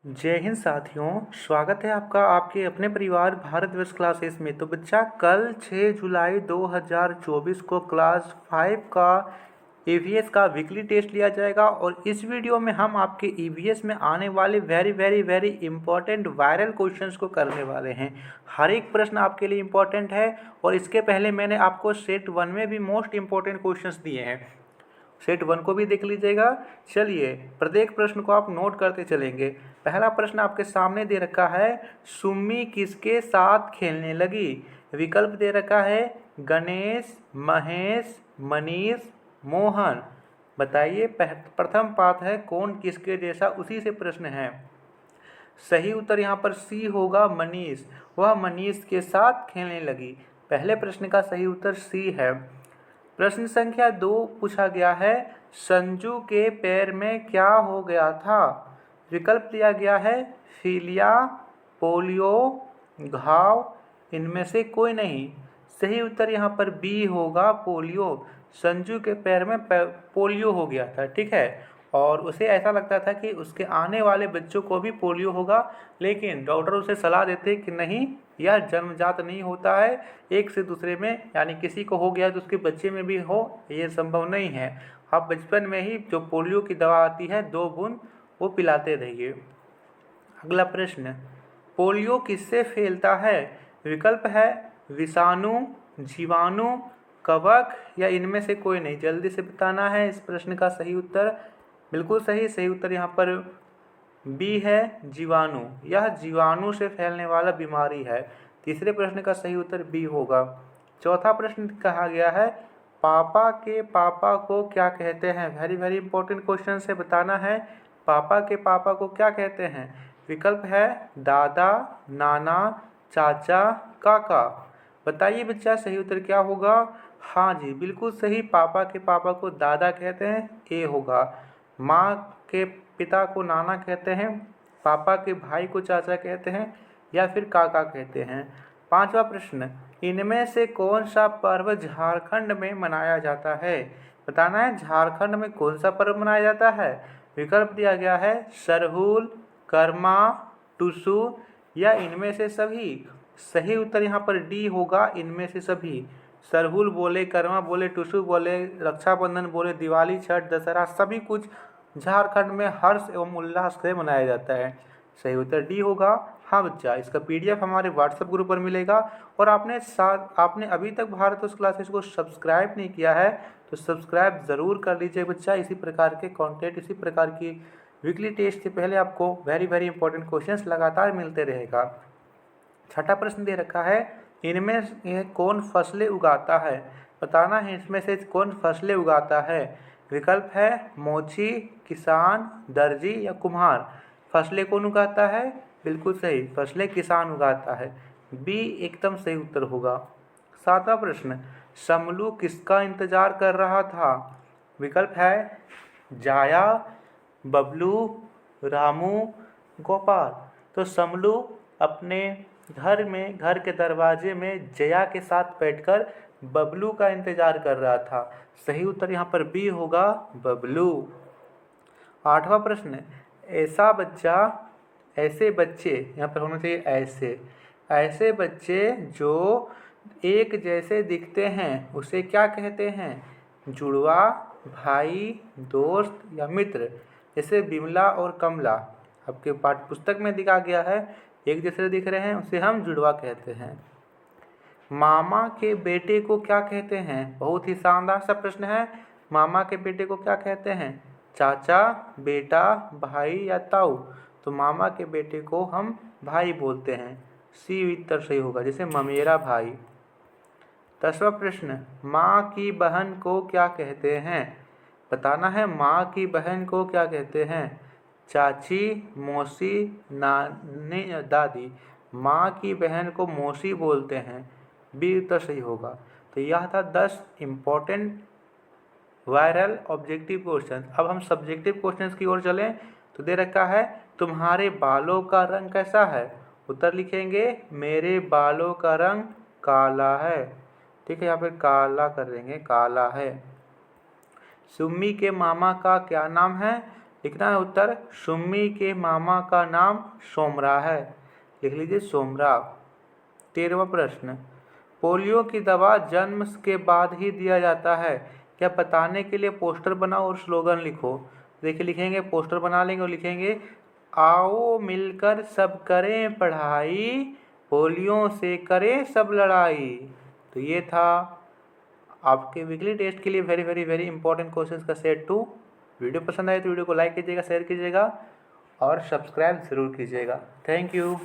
जय हिंद साथियों। स्वागत है आपका आपके अपने परिवार भारतवर्ष क्लासेस में। तो बच्चा कल 6 जुलाई 2024 को क्लास 5 का ईवीएस का वीकली टेस्ट लिया जाएगा और इस वीडियो में हम आपके ईवीएस में आने वाले वेरी इंपॉर्टेंट वायरल क्वेश्चंस को करने वाले हैं। हर एक प्रश्न आपके लिए इम्पोर्टेंट है और इसके पहले मैंने आपको सेट 1 में भी मोस्ट इम्पोर्टेंट क्वेश्चंस दिए हैं। सेट 1 को भी देख लीजिएगा। चलिए प्रत्येक प्रश्न को आप नोट करते चलेंगे। पहला प्रश्न आपके सामने दे रखा है, सुम्मी किसके साथ खेलने लगी। विकल्प दे रखा है गणेश, महेश, मनीष, मोहन। बताइए प्रथम पाठ है कौन किसके जैसा, उसी से प्रश्न है। सही उत्तर यहाँ पर सी होगा, मनीष। वह मनीष के साथ खेलने लगी। पहले प्रश्न का सही उत्तर सी है। प्रश्न संख्या 2 पूछा गया है, संजू के पैर में क्या हो गया था। विकल्प दिया गया है फीलिया, पोलियो, घाव, इनमें से कोई नहीं। सही उत्तर यहाँ पर बी होगा, पोलियो। संजू के पैर में पोलियो हो गया था, ठीक है। और उसे ऐसा लगता था कि उसके आने वाले बच्चों को भी पोलियो होगा, लेकिन डॉक्टर उसे सलाह देते कि नहीं, यह जन्मजात नहीं होता है, एक से दूसरे में, यानी किसी को हो गया तो उसके बच्चे में भी हो, ये संभव नहीं है। आप बचपन में ही जो पोलियो की दवा आती है 2 बूंद वो पिलाते रहिए। अगला प्रश्न, पोलियो किससे फैलता है। विकल्प है विषाणु, जीवाणु, कवक या इनमें से कोई नहीं। जल्दी से बताना है इस प्रश्न का सही उत्तर। बिल्कुल सही उत्तर यहाँ पर बी है, जीवाणु। यह जीवाणु से फैलने वाला बीमारी है। तीसरे प्रश्न का सही उत्तर बी होगा। चौथा प्रश्न कहा गया है, पापा के पापा को क्या कहते हैं। वेरी इंपॉर्टेंट क्वेश्चन से बताना है, पापा के पापा को क्या कहते हैं। विकल्प है दादा, नाना, चाचा, काका। बताइए बच्चा सही उत्तर क्या होगा। हाँ जी, बिल्कुल सही, पापा के पापा को दादा कहते हैं, ए होगा। माँ के पिता को नाना कहते हैं, पापा के भाई को चाचा कहते हैं या फिर काका कहते हैं। पांचवा प्रश्न, इनमें से कौन सा पर्व झारखंड में मनाया जाता है। बताना है झारखंड में कौन सा पर्व मनाया जाता है। विकल्प दिया गया है सरहुल, कर्मा, टुसु या इनमें से सभी। सही उत्तर यहाँ पर डी होगा, इनमें से सभी। सरहुल बोले, कर्मा बोले, टुसु बोले, रक्षाबंधन बोले, दिवाली, छठ, दशहरा, सभी कुछ झारखंड में हर्ष एवं उल्लास से मनाया जाता है। सही उत्तर डी होगा। हाँ बच्चा, इसका पीडीएफ हमारे व्हाट्सएप ग्रुप पर मिलेगा। और आपने अभी तक भारत क्लासेस को सब्सक्राइब नहीं किया है तो सब्सक्राइब ज़रूर कर लीजिए बच्चा। इसी प्रकार के कंटेंट, इसी प्रकार की वीकली टेस्ट से पहले आपको वेरी इंपॉर्टेंट क्वेश्चंस लगातार मिलते रहेगा। छठा प्रश्न दे रखा है, इनमें कौन फसलें उगाता है। बताना है इसमें से कौन फसलें उगाता है। विकल्प है मोची, किसान, दर्जी या कुम्हार। फसलें कौन उगाता है। बिल्कुल सही, फसलें किसान उगाता है, बी एकदम सही उत्तर होगा। सातवां प्रश्न, समलू किसका इंतजार कर रहा था। विकल्प है जाया, बबलू, रामू, गोपाल। तो समलू अपने घर के दरवाजे में जया के साथ बैठकर बबलू का इंतजार कर रहा था। सही उत्तर यहाँ पर बी होगा, बबलू। आठवां प्रश्न, ऐसे बच्चे, यहाँ पर होना चाहिए ऐसे बच्चे जो एक जैसे दिखते हैं उसे क्या कहते हैं। जुड़वा, भाई, दोस्त या मित्र। जैसे बिमला और कमला आपके पाठ्य पुस्तक में दिखा गया है, एक जैसे दिख रहे हैं, उसे हम जुड़वा कहते हैं। मामा के बेटे को क्या कहते हैं। बहुत ही शानदार सा प्रश्न है। मामा के बेटे को क्या कहते हैं। चाचा, बेटा, भाई या ताऊ। तो मामा के बेटे को हम भाई बोलते हैं, सी उत्तर सही होगा, जैसे ममेरा भाई। 10वां प्रश्न, माँ की बहन को क्या कहते हैं। बताना है माँ की बहन को क्या कहते हैं। चाची, मौसी, नानी या दादी। माँ की बहन को मौसी बोलते हैं, बी उत्तर सही होगा। तो यह था 10 इम्पोर्टेंट वायरल ऑब्जेक्टिव क्वेश्चन। अब हम सब्जेक्टिव क्वेश्चंस की ओर चलें तो दे रखा है, तुम्हारे बालों का रंग कैसा है। उत्तर लिखेंगे मेरे बालों का रंग काला है, ठीक है, यहाँ पे काला कर देंगे, काला है। सुम्मी के मामा का क्या नाम है। लिखना है उत्तर, सुम्मी के मामा का नाम सोमरा है। लिख लीजिए सोमरा। 13वां प्रश्न, पोलियो की दवा जन्म के बाद ही दिया जाता है, क्या बताने के लिए पोस्टर बनाओ और स्लोगन लिखो। देखिए लिखेंगे, पोस्टर बना लेंगे और लिखेंगे, आओ मिलकर सब करें पढ़ाई, पोलियो से करें सब लड़ाई। तो ये था आपके वीकली टेस्ट के लिए very very very important questions का सेट 2। वीडियो पसंद आए तो वीडियो को लाइक कीजिएगा, शेयर कीजिएगा और सब्सक्राइब ज़रूर कीजिएगा। Thank you.